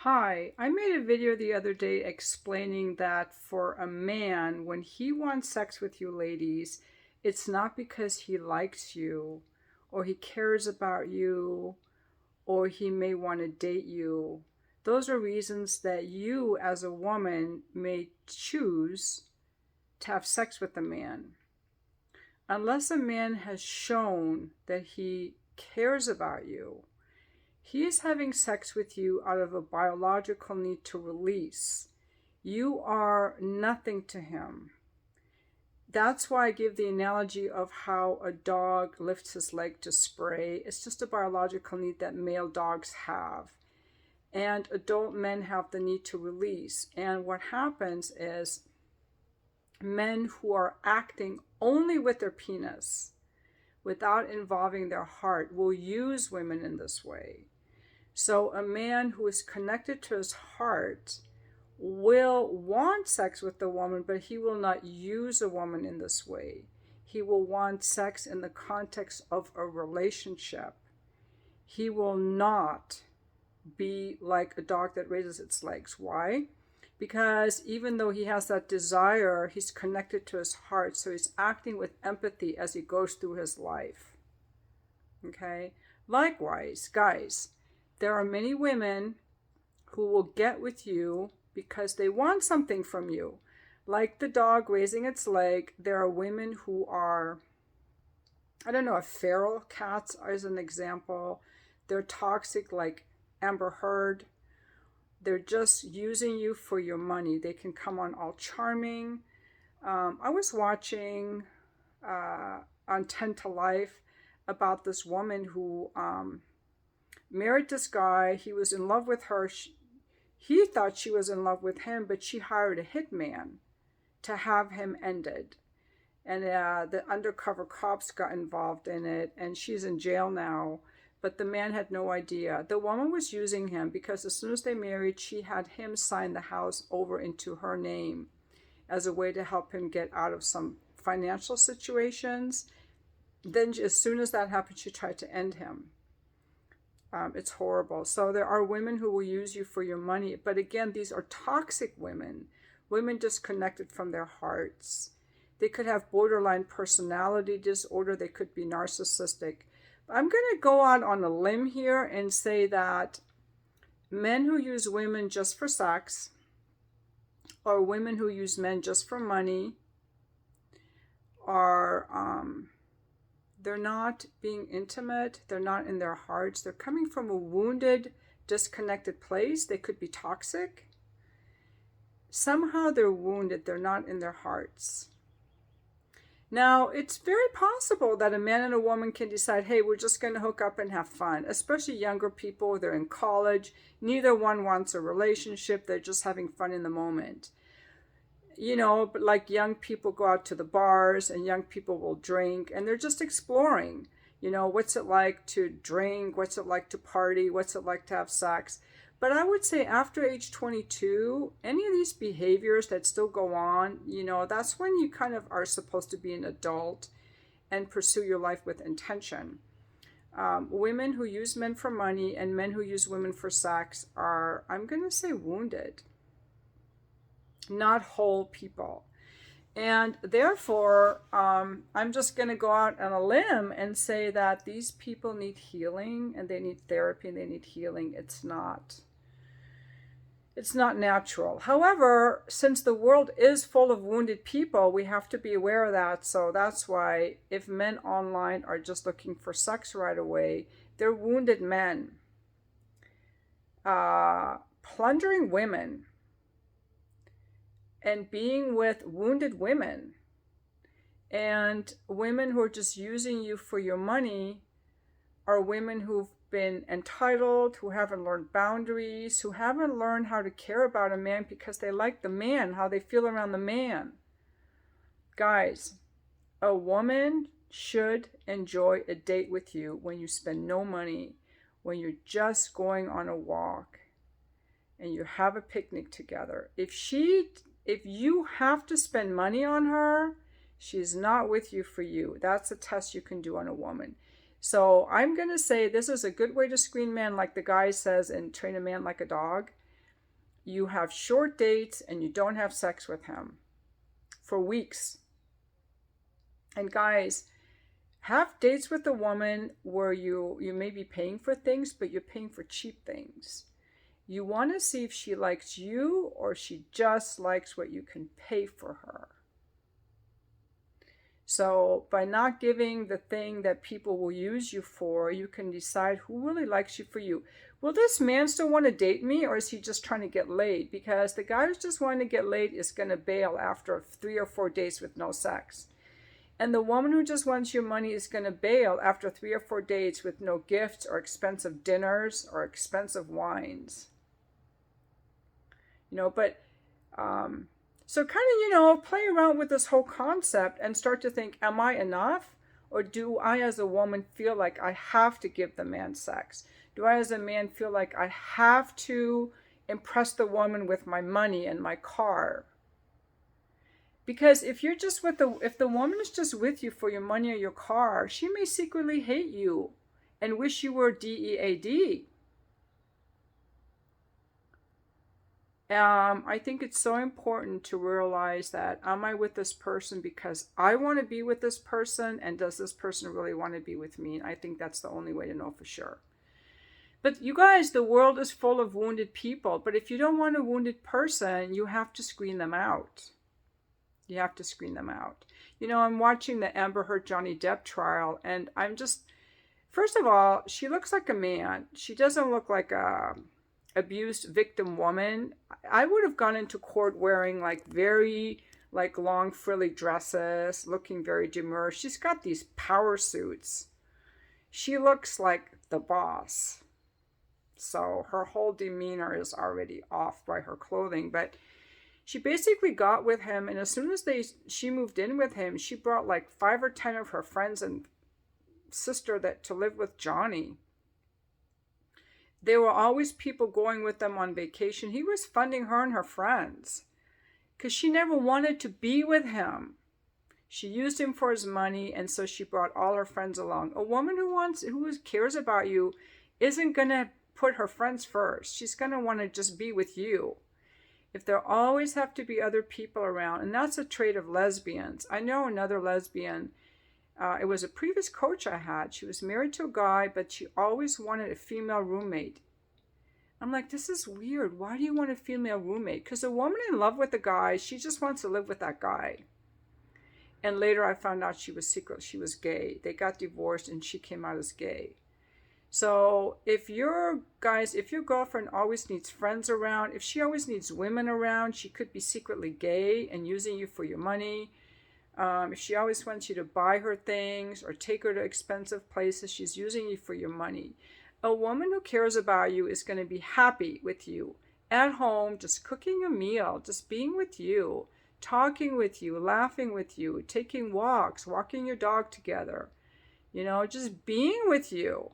Hi, I made a video the other day explaining that for a man, when he wants sex with you ladies, it's not because he likes you or he cares about you or he may want to date you. Those are reasons that you as a woman may choose to have sex with a man. Unless a man has shown that he cares about you, he is having sex with you out of a biological need to release. You are nothing to him. That's why I give the analogy of how a dog lifts his leg to spray. It's just a biological need that male dogs have. And adult men have the need to release. And what happens is men who are acting only with their penis without involving their heart will use women in this way. So a man who is connected to his heart will want sex with the woman, but he will not use a woman in this way. He will want sex in the context of a relationship. He will not be like a dog that raises its legs. Why? Because even though he has that desire, he's connected to his heart, so he's acting with empathy as he goes through his life. Okay? Likewise, guys, there are many women who will get with you because they want something from you. Like the dog raising its leg, there are women who are, I don't know, feral cats as an example. They're toxic like Amber Heard. They're just using you for your money. They can come on all charming. I was watching on 10 to Life about this woman who married this guy. He was in love with her. He thought she was in love with him, but she hired a hitman to have him ended. And the undercover cops got involved in it, and she's in jail now. But the man had no idea. The woman was using him because as soon as they married, she had him sign the house over into her name as a way to help him get out of some financial situations. Then as soon as that happened, she tried to end him. It's horrible. So there are women who will use you for your money. But again, these are toxic women, women disconnected from their hearts. They could have borderline personality disorder. They could be narcissistic. I'm going to go out on a limb here and say that men who use women just for sex, or women who use men just for money, are they're not being intimate. They're not in their hearts. They're coming from a wounded, disconnected place. They could be toxic. Somehow they're wounded. They're not in their hearts. Now, it's very possible that a man and a woman can decide, hey, we're just going to hook up and have fun, especially younger people. They're in college. Neither one wants a relationship. They're just having fun in the moment. You know, but like young people go out to the bars and young people will drink and they're just exploring. You know, what's it like to drink? What's it like to party? What's it like to have sex? But I would say after age 22, any of these behaviors that still go on, you know, that's when you kind of are supposed to be an adult and pursue your life with intention. Women who use men for money and men who use women for sex are, I'm going to say, wounded, not whole people. And therefore, I'm just going to go out on a limb and say that these people need healing and they need therapy and they need healing. It's not natural. However, since the world is full of wounded people, we have to be aware of that. So that's why if men online are just looking for sex right away, they're wounded men. Plundering women and being with wounded women and women who are just using you for your money are women who've been entitled, who haven't learned boundaries, who haven't learned how to care about a man because they like the man, how they feel around the man. Guys, a woman should enjoy a date with you when you spend no money, when you're just going on a walk and you have a picnic together. If you have to spend money on her, she's not with you for you. That's a test you can do on a woman. So I'm going to say this is a good way to screen men, like the guy says, and train a man like a dog. you have short dates and you don't have sex with him for weeks. And guys, have dates with a woman where you may be paying for things, but you're paying for cheap things. You want to see if she likes you or she just likes what you can pay for her. So by not giving the thing that people will use you for, you can decide who really likes you for you. Will this man still want to date me, or is he just trying to get laid? Because the guy who's just wanting to get laid is going to bail after 3 or 4 days with no sex. And the woman who just wants your money is going to bail after 3 or 4 days with no gifts or expensive dinners or expensive wines. But so kind of, play around with this whole concept and start to think, am I enough? Or do I as a woman feel like I have to give the man sex? Do I as a man feel like I have to impress the woman with my money and my car? Because if the woman is just with you for your money or your car, she may secretly hate you and wish you were DEAD. I think it's so important to realize that, am I with this person because I want to be with this person, and does this person really want to be with me? And I think that's the only way to know for sure. But you guys, the world is full of wounded people. But if you don't want a wounded person, you have to screen them out. You have to screen them out. I'm watching the Amber Heard Johnny Depp trial, and I'm just, first of all, she looks like a man. She doesn't look like a abused victim woman. I would have gone into court wearing very long frilly dresses, looking very demure. She's got these power suits. She looks like the boss. So her whole demeanor is already off by her clothing. But she basically got with him, and as soon as she moved in with him, she brought 5 or 10 of her friends and sister to live with Johnny. There were always people going with them on vacation. He was funding her and her friends because she never wanted to be with him. She used him for his money, and so she brought all her friends along. A woman who cares about you isn't going to put her friends first. She's going to want to just be with you. If there always have to be other people around, and that's a trait of lesbians. I know another lesbian. It was a previous coach I had. She was married to a guy, but she always wanted a female roommate. I'm like, this is weird. Why do you want a female roommate? Because a woman in love with a guy, she just wants to live with that guy. And later I found out she was gay. They got divorced and she came out as gay. So if your girlfriend always needs friends around, if she always needs women around, she could be secretly gay and using you for your money. If she always wants you to buy her things or take her to expensive places, she's using you for your money. A woman who cares about you is going to be happy with you at home, just cooking a meal, just being with you, talking with you, laughing with you, taking walks, walking your dog together, just being with you,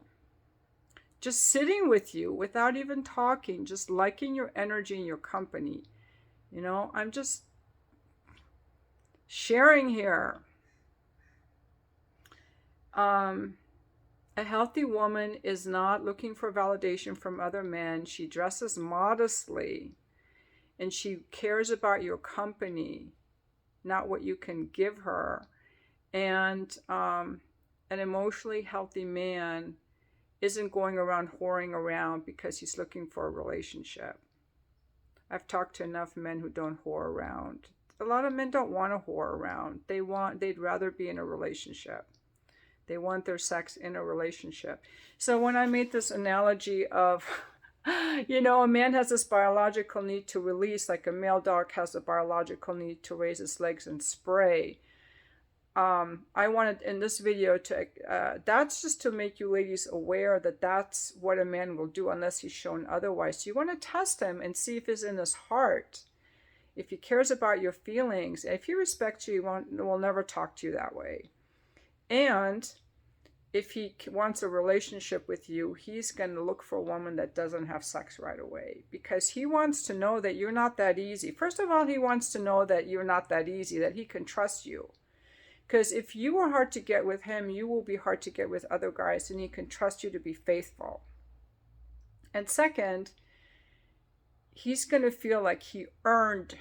just sitting with you without even talking, just liking your energy and your company. I'm just sharing here. A healthy woman is not looking for validation from other men. She dresses modestly and she cares about your company, not what you can give her. And an emotionally healthy man isn't going around whoring around because he's looking for a relationship. I've talked to enough men who don't whore around. A lot of men don't want to whore around. They'd rather be in a relationship. They want their sex in a relationship. So when I made this analogy of, a man has this biological need to release, like a male dog has a biological need to raise his legs and spray. I wanted in this video that's just to make you ladies aware that that's what a man will do unless he's shown otherwise. So you want to test him and see if it's in his heart. If he cares about your feelings, if he respects you, he will never talk to you that way. And if he wants a relationship with you, he's going to look for a woman that doesn't have sex right away, because he wants to know that you're not that easy. First of all, he wants to know that you're not that easy, that he can trust you. Because if you are hard to get with him, you will be hard to get with other guys, and he can trust you to be faithful. And second, he's going to feel like he earned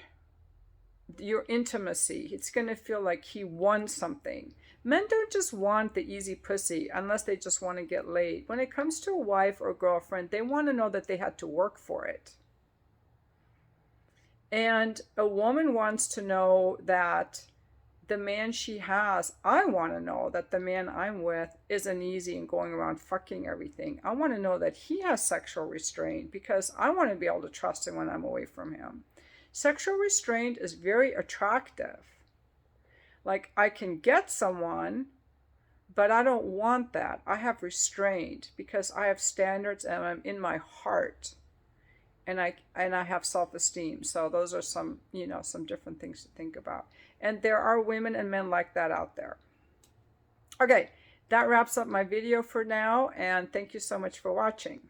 your intimacy. It's going to feel like he won something. Men don't just want the easy pussy unless they just want to get laid. When it comes to a wife or girlfriend, they want to know that they had to work for it. And a woman wants to know that the man she has, I want to know that the man I'm with isn't easy and going around fucking everything. I want to know that he has sexual restraint because I want to be able to trust him when I'm away from him. Sexual restraint is very attractive. Like, I can get someone, but I don't want that. I have restraint because I have standards and I'm in my heart. And I have self-esteem. So those are some, some different things to think about. And there are women and men like that out there. Okay, that wraps up my video for now, and thank you so much for watching.